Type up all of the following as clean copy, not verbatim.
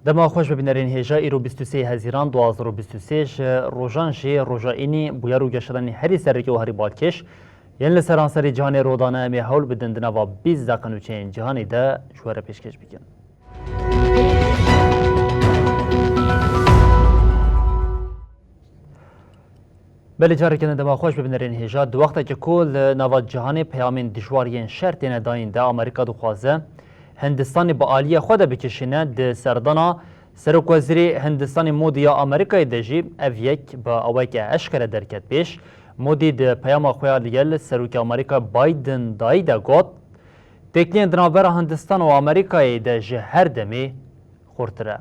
دما خوش ببینرین هجا ایرو 23 هزیران 2023 روزان جی روزاینی بویارو گشتنی هری سرکی و هری بالکش یعنی لسرانسری جهان رودانه می حول بدندنا و 20 دقیقه چین جهانی ده شواره پیشکش بکن. بله جاری کنن دما خوش ببینرین هجا دو وقتا که کل نواد جهانی پیامین دشوارین شرط نداین ده آمریکا دخوازه هندستان با آلیه خود بکشینه ده سردانا سرک وزیری هندستان مودی یا آمریکای دجی او یک با اوی که اشکره درکت پیش مودی ده پیام خویا لیل سرک آمریکا بایدن دایی ده گوت تکلین دنابر هندستان و آمریکای دجی هر دمی خورتره.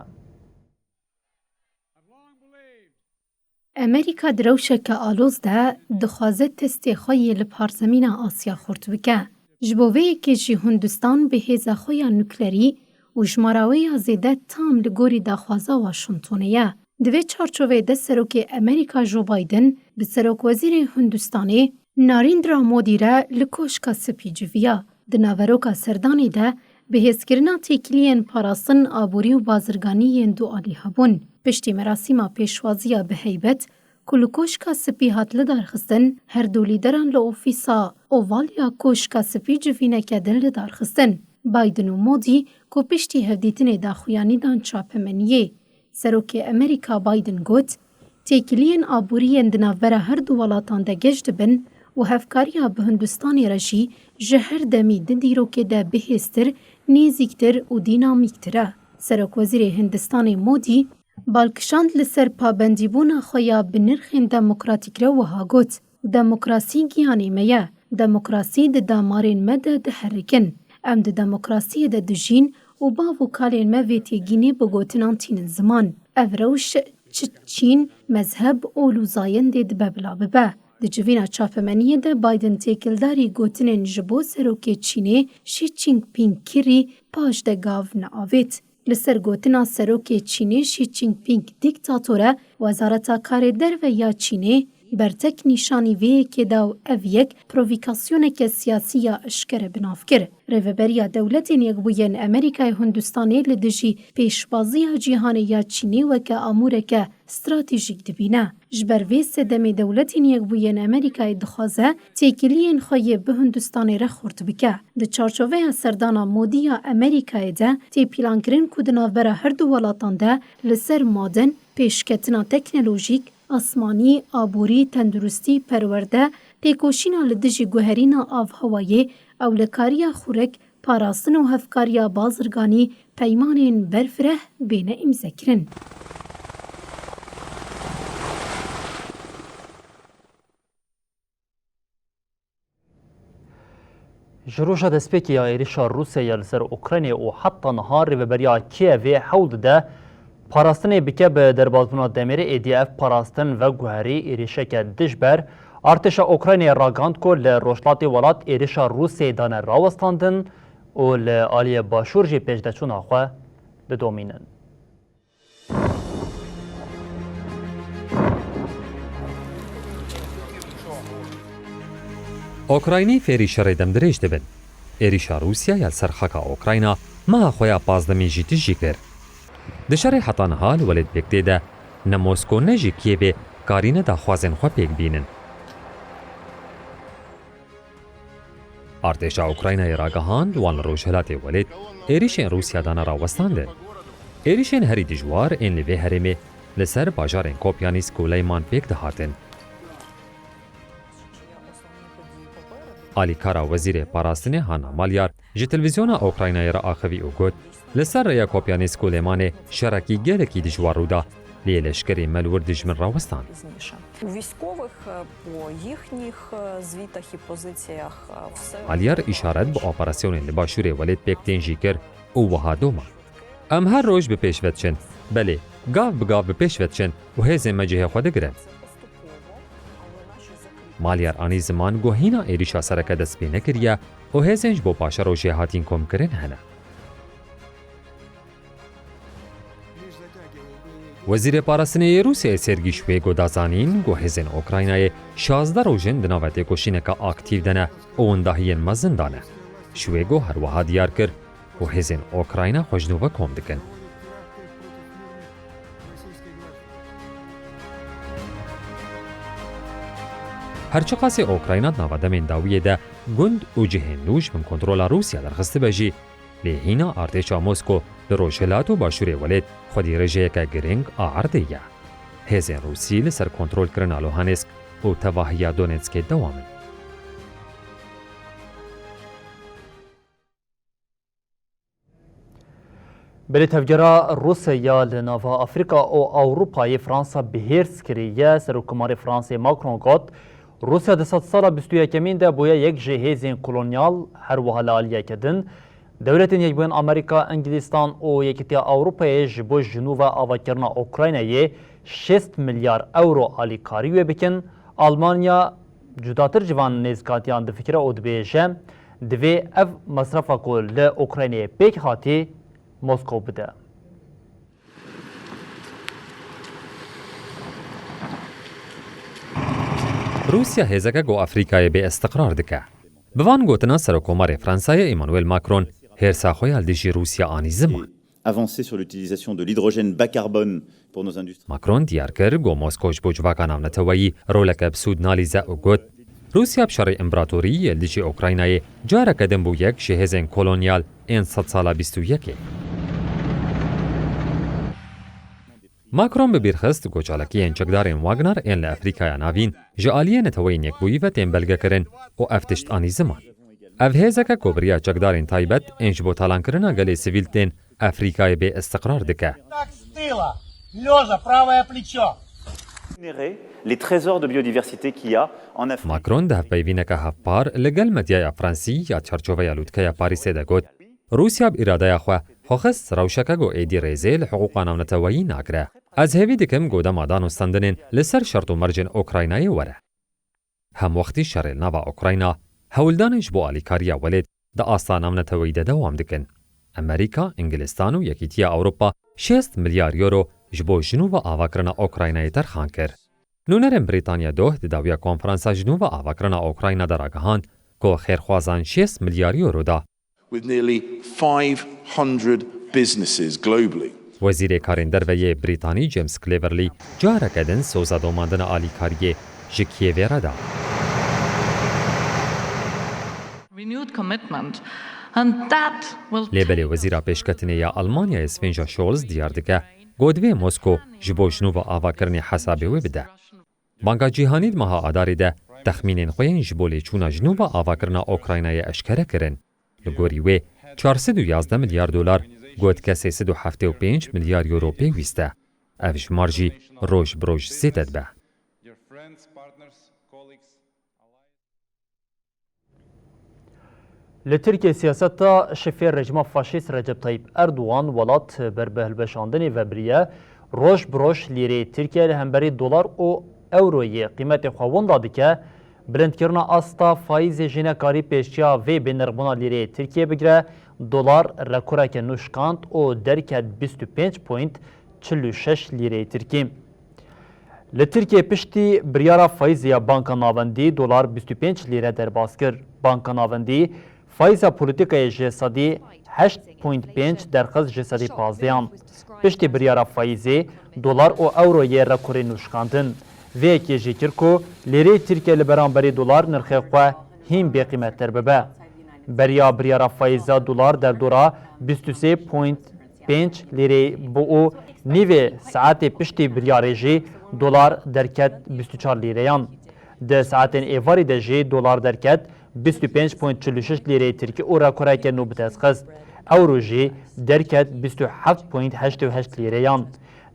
امریکا دروشک آلوز ده دخوازه تستی خوی لپارزمین آسیا خورد بکه. جبوه که جی هندستان به هزا خوی نوکلری و جماراوی زیده تام لگوری دخوازه واشنطنیه. دوی چارچوه ده سروک امریکا جو بایدن به سروک وزیر هندستانی ناریندرا مودی را لکوشکا سپی جویا. ده ناوروکا سردانی ده به هزگرنا تکلین پاراستن آبوری و بازرگانی دو آلی هبون. پشتی مراسیما پیشوازیا به هیبت کلوکوشکا سپی هات لدارخستن هر دو لیدران لعوفیسا اووالیا کوشکا سپی جوینه کدن لدارخستن. بایدن و مودی کو پشتی هفدیتن داخویانی دان چاپمنیه. سروک امریکا بایدن گوت تکلین آبوری اندناوره هر دو ولاتان ده گشت بن و هفکاریا به هندوستانی رشی جهر دمی دیروک ده بهستر نیزیکتر و دینامیکتره. سروک وزیر هندستان مودی بالکشاند لسر پابندیبونا خویا بنرخین دموکراتیک رو وها گوت. دموکراسی گیانی میه. دموکراسی ده دامارین مده ده حرکن. ام ده دموکراسی ده دجین و با وکالین مویتی گینی بگوتنان تین زمان. اوروش چین مذهب اولوزاین ده ببلا ببه. ده جوینا چاپمنیه ده بایدن تیکلداری گوتنین جبو سروک چینی شی چینگ پینگ کری پاش ده گاو ناوید. لسر گوتنا سروک چینی شی چینگ پینگ دیکتاتوره وزارتا کار در و یا چینی برتک نیشانی وی که داو او یک پروویکاسیون که سیاسی یا اشکر بناف کر. روبریا دولتین یک بوین امریکای هندوستانی لدجی پیشبازی جیهانی یا چینی و که اموره که استراتیژیک دبینه. جبر وی سدمی دولتین یک بوین امریکای دخوازه تیکلین خوی به هندوستانی را خورد بکه. ده چارچوه سردانا مودی یا امریکای ده تی پیلانکرین کودنا برا هر دو ولاتان ده لسر مادن پیشکتنا تکنولوژیک آسمانی، آبوری، تندرستی، پرورده، تیکوشینا لدجی گوهرینا آف هوایی، اولکاریا خورک، پاراستن و هفکاریا بازرگانی، پیمانین برفره بین امزکرن. جروشا دسپیکی یا ایریشا روسیه لسر اوکراینی و حتی نهار و بریا کیوی حول ده پاراستن بکه به دربازبونا دمیر EDF پاراستن و گوهری ایریشه که دشبر ارتشا اوکراینی راگاند که لروشلاتی ولات ایریشا روسیه دانه راوستاندن و لآلی باشور جی پیشدچون آخواه بدومینن. اوکراینی فێری شەڕێ دەمدرێژ دەبن. ئێریشا رووسیا یا سەرخەکە ئۆکراینە مەها خۆیان پازدەمێژی تژی کرد. Di şerê hetanha li welêt pêktê de ne Mosko ne jî Kiyevê karîne daxwazên xwe pêk bînin. Artêşa Ukraynayê ragihand wan li rojhilatê welêt êrişên Rûsya dane rawestandin. Êrişên herî dijwar ên li vê herêmê li ser bajarên Kopyanîsk û Leyman pêk dihatin. Alîkara Wezîrê Parastinê Hanna Malyar ji televîzyona Ukraynayê re axivî û got li ser rêya Kopyanîsk û Lêmanê şerekî gelekî dijwar rûda lê leşkerê melwir dijmin rawestan. Malyar îşaret bi operasyonên li başûrê welêt pêk tên jî kir û wiha doma. Em her roj bi pêş veçin, belê gav bi gav bi pêş veçin û hêzên me cihê xwe digirin. Malyar anî ziman guhîna êrişa sereke dest pê nekiriye û hêzên ji bo paşa rojê hatîn komkirin hene. Wezîrê Parastinê Rûsyayê Sergî Shoîgu da zanîn ku hêzên Ukraynayê 16 rojin di nava têkoşîneka aktiv de ne û wendahiyên mezin da ne. Shoîgu her wiha diyar kir ku hêzên Ukrayna xwe ji nû ve kom dikin. هرچی قاسی اوکراینات نوادمین داویه ده گند و جهن نوش من کنترل روسیا درخسته بجی لیهینا ارتشا مسکو در روشلات و باشور ولید خودی رژه که گرنگ آرده یا. هزین روسی لسر کنترل کرن لوهانسک و تواهی دونتسک دوامن. بلی تفجیرا روسیا لناوا افریقا و اوروپای فرانسا بهرس کریه سرکمار فرانسه ماکرون گفت روسیا ده صد سال 21 ده بویا یک جهیزین کلونیال هر وحال آلیه کدن دولتین یک بوین امریکا انگلیستان و یکیتیا اوروپای جبو جنوب آواکرنا اوکراینای 6 میلیارد اورو آلی کاریوه بکن آلمانیا جداتر جوان نزکاتیان ده فکره او دبیجه دوی اف مصرفا کل لأوکراینای پیک هاتی مسکو بده. روسیا هزگه گو افریقای به استقرار دکه. بوان گوتنا سرکومار فرانسای ایمانوئل ماکرون هرسا خوی الدیجی روسیا آنی زمان. Avancer sur l'utilisation de l'hydrogène bas carbone pour nos industries. ماکرون دیار کر گو مسکوش بوجواکا نامنتوایی رولک بسود نالیزه او گوت روسیا بشار امپراتوری الدیجی اوکراینای جاره کدن بو یک شهزن کلونیال این 100 سالا 21. ماکرون به بیرخست گوچالکی این چکدارین واگنر این لافریقای ناوین جالیه نتوین یک بویی و تیم بلگه کرن و افتشت آنی زمان. او هزکه کوبریا چکدارین تایبت اینج بو تالان کرنا گلی سیویل تین افریقای به استقرار دکه. Les trésors de biodiversité qu'il y a en Afrique. ماکرون ده پیوینه که هفپار لگل مدیای فرانسی یا چرچوه لوتکه پاریسه ده گود روسیا بإراده خواه خوخست روشکه گو ایدی ریزه لحقوق نامنتوایی ناکره. از هیوی دکم گوده مادان و ستندنین لسر شرط و مرجن اوکراینای وره. هم وقتی شرل نوا اوکراینا هولدانش بو آلیکاریا ولید ده آستا نامنتوایی ده دوام دکن. امریکا، انگلستان و یکیتیا اوروپا 6 میلیارد یورو جبو جنوب آواکرنا اوکراینای ترخان کر. نونرم بریتانیا دوه ده داویا کنفرانسا جنوب آواکرنا اوکراینا در آگهان که خیرخوازان 6 میلیارد یورو ده. With nearly 500 businesses globally. وزیر کارین درویه بریتانی جیمز کلیورلی جاره کدن سوزا دوماندن آلیکاریه جکیه ویره ده. Renewed commitment, and that will لیبل وزیر پیشکتنه یا آلمانیا اسفینجا شولز دیار دکه گودوی مسکو جبو جنوب آواکرنی حسابه وی بده. بانکا جیهانی ماها آداری ده تخمینین خوین جبولی چونا جنوب آواکرنا اوکراینای اشکره کرن. لگوری وی 411 میلیارد دلار گود که 375 میلیارد یورو پیوسته. اوش مارجی روش بروش زیدد به. لترکیه سیاستا شفیر رژیم فاشیست رجب طیب اردوان ولات بر بهلبشاندنی و بریه روش بروش لیره ترکیه لهمبری دلار و اوروی قیمت خواهون داده که بلند کرنا استا فایز جنکاری پیشیا و به نربونا لیره ترکیه بگره دلار رکوره که نوشکاند و درکت 25.46 لیره ترکیه. لترکیه پشتی بریارا فایز یا بانک ناوندی دلار 25 لیره در باز کر. بانک ناوندی فایز پولیتیکای جسدی 8.5 درخواست جسدی پازدیان. پشتی بریارا فایزی دلار و اورو یه رکوری نوشکاندن. وی که جیکر کو لیره ترکیه لبرانبری دلار نرخه خواه هم بی قیمت تر ببه. بریارا فایزا دلار در دورا 23.5 لیره بو او نیوه ساعت پشتی بریاره جی دلار درکت 24 لیره یان. ده ساعتین ایواری ده جی دلار درکت 25.46 لیره ترکی او را کرای که نو بتاسخست. اورو جی درکت 27.88 لیره یان.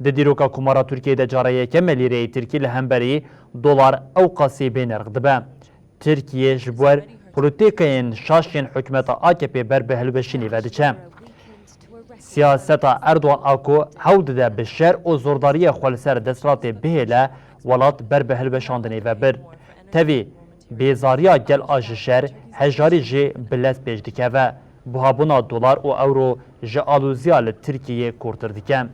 ده دیروکا کمارا ترکیه ده جاره کم لیره ترکی لهمبری دلار او قاسی بین ارغدبه. ترکیه جبور پولیتیکین شاشین حکمت AKP بر بهلوشینی ودیچه. سیاست اردوان آکو حود ده بشر و زورداری خالصر دسترات بهله ولات بر بهلوشاندنی و بر. تاوی بیزاریا گل آجشر هجاری جی بلس پیش دیکه و بوهابونا دلار و اورو جی آلوزیال ترکیه کورتر دیکه.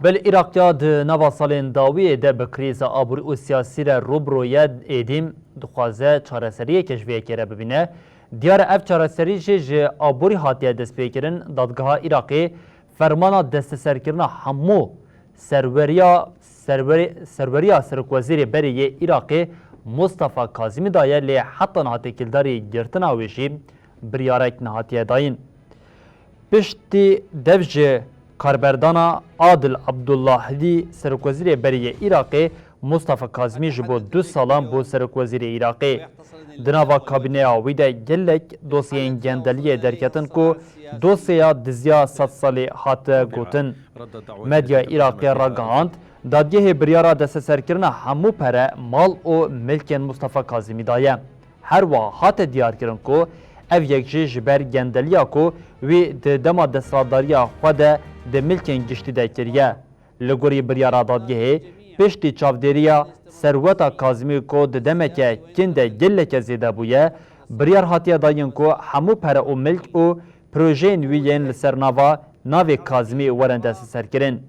بل عراقیا ده نوا سالین داویه ده بکریز آبوری و سیاسی را روبرویه ایدیم دخوازه چارەسەریه کشویه که را ببینه. دیار اف چارەسەری جه آبوری هاتیه دست پیکرن دادگاه عراقی فرمانا دست سرکرنا همو سروریا سرکوزیر بری عراقی مصطفى کاظمی دایه لی حتی نهاتی کلداری گرتنا ویشی بریارک نهاتی داین. پشتی دوج کاربردانا عادل عبداللهی سرکوزیر بری عراقی مصطفى کاظمی جبو 2 سالان بو سرکوزیر عراقی. دناوا کابینه آویده گلک دوسیه گندلیه درکتن کو دوسیه دزیا 100 سالی هات گوتن. مدیا عراقی را گهاند دادگه بریارا دست سرکرنا همو پره مال و ملکن مصطفى کاظمی دایه. هر وا هات دیار کرن کو او یک جبر گندلیا کو وی دما دستاداریا خود د ملکن گشتی ده کریه. لگوری بریارا دادگه پشتی چاودریا ثروتا کاظمی کو د دمکه کنده گلک زیده بویه بریار هاتیه داین کو همو پره او ملک او پروژه نویین لسرناوا ناوی کاظمی ورن دست سرکرن.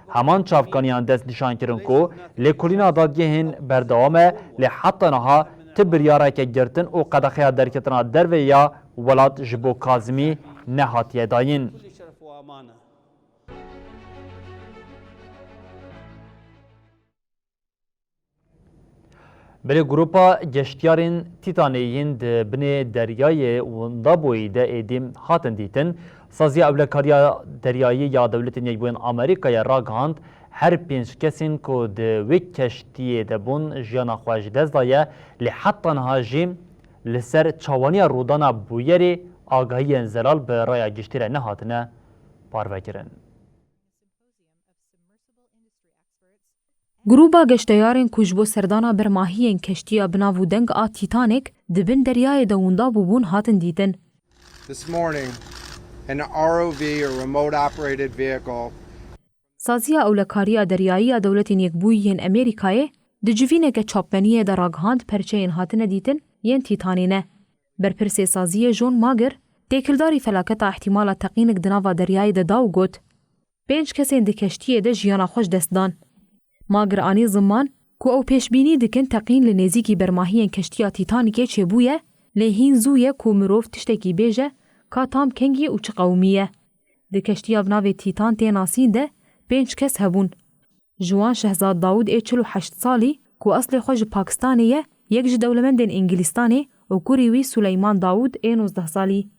همان چافکانیان دست نشان کرن کو لکولینا دادگهین بردوامه لی حتی نها تبریاره که گرتن او قدخیا درکتنا دروی یا ولاد جبو کاظمی نهاتیه داین. بله گروپا گشتیارین تیتانیین ده بنی دریای وندابوی ده ایدیم هاتن دیتن سازی اولکاریا دریایی یا دولتین یک بوین امریکای راگاند هر 5 کسین که ده ویک کشتیه ده بون جیانا خواهش دست دایه لی حتی نها جیم لسر چوانی رودانا بویری آگاهی انزلال به رای گشتیره نهاتنه پاروه کرن. گروبا گشتیارین کجبو سردانا برماهیین کشتیا بناو دنگ آ تیتانیک دبن دریای دوندا بوبون هاتن دیدن. This morning, an ROV, or remote operated vehicle, سازیا اولکاریا دریایی دولتین یک بویین امریکای دجوینه که چاپمنیه در راگهاند پرچین هاتن دیدن ین تیتانینه. برپرسی سازیه جون ماگر تیکلداری فلاکتا احتمال تقینک دناوا دریای داو گوت. 5 کسین دی کشتیه ده جیانا خوش دستدان. ماگر آنی زمان کو او پیشبینی دکن تقین لنزیکی برماهیین کشتیا تیتانیکه چه بویه لهین زویه کو مروف تشتکی بیجه که تام کنگی او چه قومیه. دی کشتیا بناوی تیتان تیناسین ده 5 کس هبون. جوان شهزاد داود 48 سالی کو اصل خوش پاکستانیه یک دولمندین انگلیستانی و کوریوی سلیمان داود 19 سالی.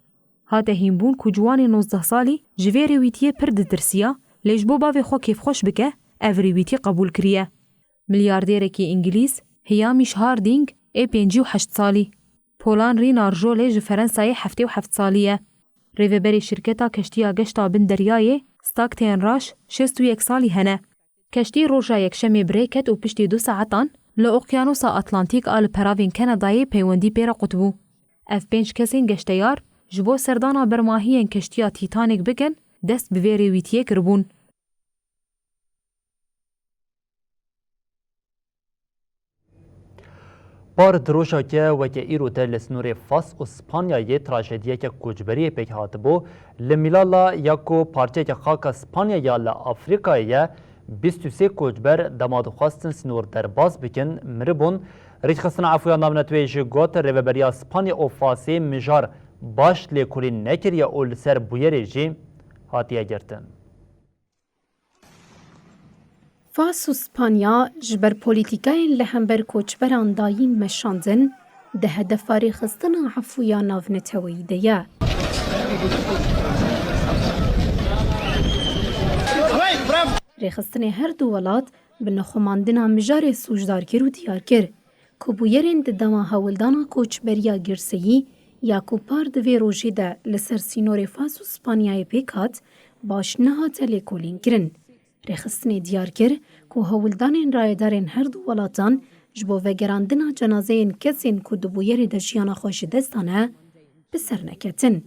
هاته هیمبون کو جوان 19 سالی جویری ویتیه پر دترسیا لیجبو باوی خو کیف خوش بکه اوریویتی قبول کریه. میلیاردیرکی انگلیس هیامیش هاردینگ 58 سالی. پولان رینارجوله ج فرانسای 77 سالیه. ریوبری شرکتا کشتیا گشتا بن دریای ستاکتین راش 61 سالی هنه. کشتی روژا یک شمی بریکت و پشتی 2 ساعتان لأوقیانوسا اتلانتیک آل پراوین کانادای پیوندی پیرا قطبو. اف 5 کسین گشتیار جبو سردانا برماهیین کشتیا تیتانیک بکن دست بویری ویتیه کربون. پار دروشا که وکه ایرو تل سنور فاس و سپانیا یه تراژدیه که کجبری پیک هات بو لمیلالا یکو پارچه که خاک سپانیا یا لافریقایه 23 کجبر دماد خواستن سنور در باز بکن مربون ریچ خستن عفویا نامنتوی جگوت ریوبریا سپانیا و فاسی مجار باش لیکولی نکریه اول سر بویری جی هاتیه گرتن. فاس و سپانیا جبر پولیتیکای لهمبر کوچبران داین مشاندن ده هدفاری خستن عفویا ناونتوی دیه. ریخستن هر دو ولات به نخماندنا مجار سوجدارگر و دیارگر که بویرین ده دما هولدانا کوچبریا گرسیی یا کوپار دوی روژی ده لسر سینور فاس و سپانیای پیکات باش نها تلیکولین گرن. ریخستن دیارگر که هولدانین رایدارین هر دو ولاتان جبو وگراندنا جنازین کسین که دبویر ده جیانا خوش دستانه بسر نکتن.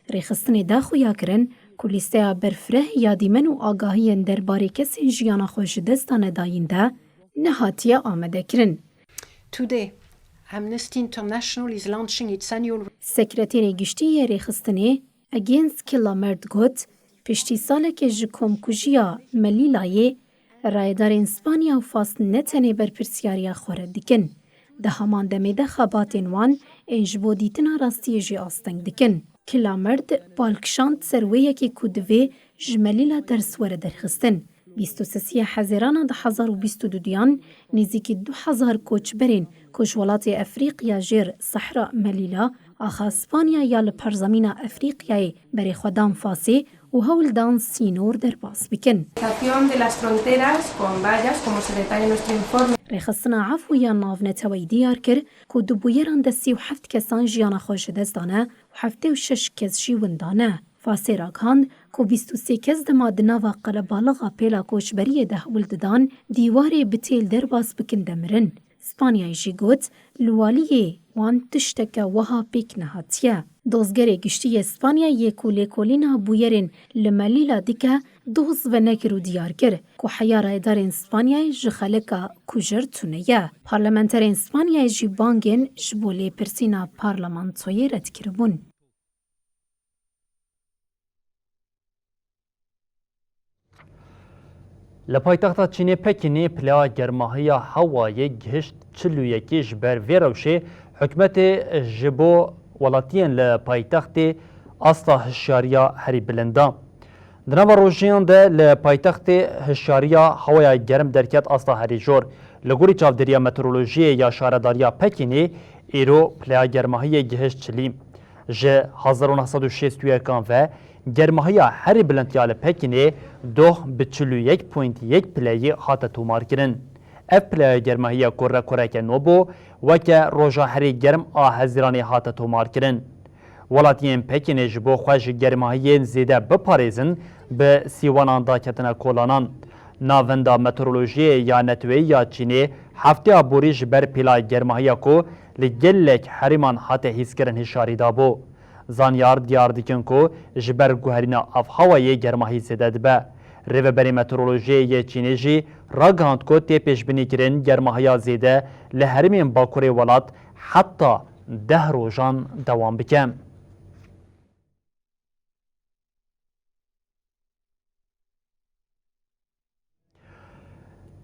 ریخستن دا خویا کرن که لیسته برفره یادیمن و آگاهین درباره کسین جیانا خوش دستانه داین ده نهاتیه آمده کرن. Today, Amnesty International is launching its annual سکرتیر گشتی ریخستنه اگینز کلا مرد گوت پشتی ساله که جکوم کجیا ملیلایه رایدار اسپانیا و فاس نتنه بر پرسیاریا خورد دیکن. ده همان دمیده خباتین وان ji bo dîtina rastiyê jî asteng dikin. Kila Merd balkişand serweyekê ku divê ji melîla ders were derxistin. 23 Hezêrana 2022 nêzîkî 2000 koçberên ku ji welatê Efrîqiya jêr Sehra Melîla axa Spanya ya li perzemîna Efrîqiyayê berê xwe dan Fasê û hewl dan sînor derbas bikin. Rêxistina Efû ya navneteweyî diyar kir ku di bûyeran de 37 kesan jiyana xwe ji dest dane û 76 kes jî windane. Fasê ragihand ku 23 kes dema di nava qelebalixa pêla koçberiyê de hewl didan dîwarê bi têl derbas bikin demirin. Spanyayê jî got li waliyê wan tişteke wiha pêk nehatiye. Dozgerê giştî yê Spanyayê ku lêkolîna bûyerên li Melîla dike doz ve nekir û diyar kir ku heyara êdarên Spanyayê ji xeleka kujer tune ye. Parlamenterên Spanyayê jî bangên ji bo lêpirsîna parlamentoyê redkiribûn. Li paytexta Çînê Pekînê pila germahiya hewayê gihişt çilûyekî ji ber vê rewşê hikûmetê ji bo welatiyên li paytextê asta hişyariya herî bilinda. Di nava rojiyan de li paytextê hişyariya hewaya germ derket asta herî jor. Li gorî çavdêriya meteorolojiyê ya şaredariya Pekînê îro pila germahiyê gihişt çilî. Ji 1960 ve germahiya herî bilintiya li Pekînê doh bi 41.1 pilayê hate tûmarkirin. Ev pilaya germahiya ku rekoreke nû bû weke roja herî germ a Hezîranê hate tûmarkirin. Welatiyên Pekînê ji bo xwe ji germahiyên zêde biparêzin bi sîwanan daketine kolanan. Navenda meteorolojiyê ya netweyî ya Çînê hefteya borî ji ber pila germahiya ku li gelek herîman hate hîskirin hişyarî dabû. Zanyar diyar dikin ku ji ber guherîna av hewayê germahî zêde dibe. Rêveberê meteorolojiyê yê Çînê jî ragihand ku tê pêşbînîkirin germahiya zêde li herêmên bakurê welat heta 10 rojan dewam bike.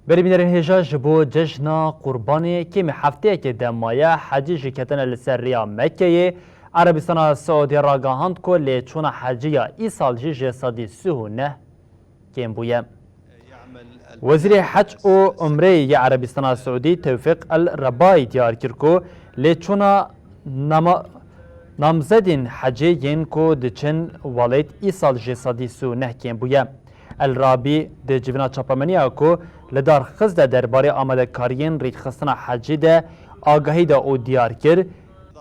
Berîbînerên hêja ji bo cejna Qurbanê kêm hefteyekê de maye hecî ji ketine li ser rêya Mekkeyê Erebistana Saûdî ragihand ku lêçûna heciya îsal jî ji sedî 39 kêm bûye. Wezîrê Heç û Umreyê yê Erebistana Saûdî Tevfîq el-Rebayî diyar kir ku lêçûna namzedên hecê yên ku diçin welêt îsal ji sedî 39 kêm bûye. El-Rabî di civîna çapemeniya ku li darxiz de derbarê amadekariyên rêxistina hecî de agahî da û diyar kir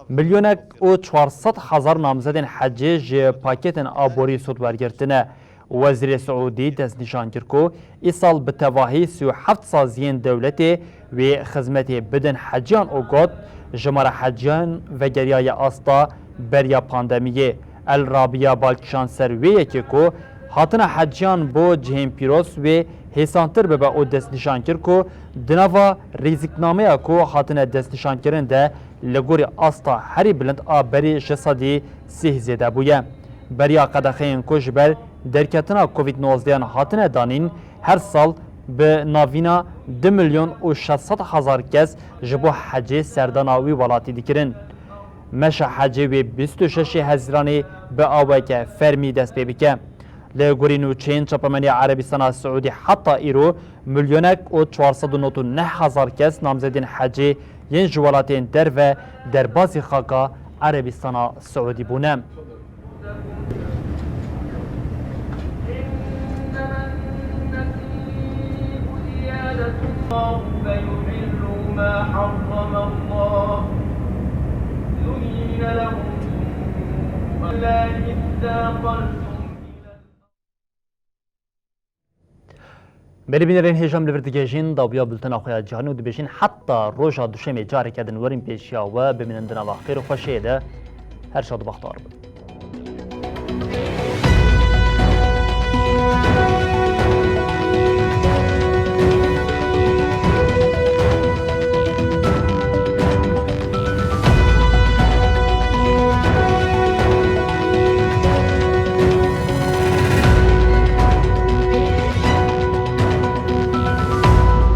milyonek û 400,000 namzedên hecê ji paketên aborî sud wergirtine. Wezîrê Saûdî destnîşan kir ku îsal bi tevahî 37 saziyên dewletê wê xizmetê bidin heciyan û got ji me re heciyan vegeriyaya asta beriya pandemiyê. El-Rabiya balkişan ser wê yekê ku hatine heciyan bo cihên pîroz wê hêsantir bibe û destnîşan kir ku di nava rêzîknameya ku hatine destnîşankirin de li gorî asta herî bilind a berî ji sedî 30 zêde bûye. Beriya qedexeyên ku ji ber derketina Covid-19 hatine danîn her sal bi navîna 2 milyon û 600,000 kes ji bo hecê serdana wî welatî dikirin. Meşa hecê wê 26 Hezîranê bi aweke fermî dest pê bike. Li gorî nûçeyên çapemeniya Erebistana Saûdî heta îro milyonek û 499,000 kes namzedên hecê yên ji welatên derve derbasî xaka Erebistana Saûdî bûne. Berîbînerên hêjam li vir digehîjin dawiya bultena xwe ya cîhanî û dibêjin heta roja duşemê careke din werin pêşiya we bimînin di nava xêr û xweşiyê de her şad û bextar bin.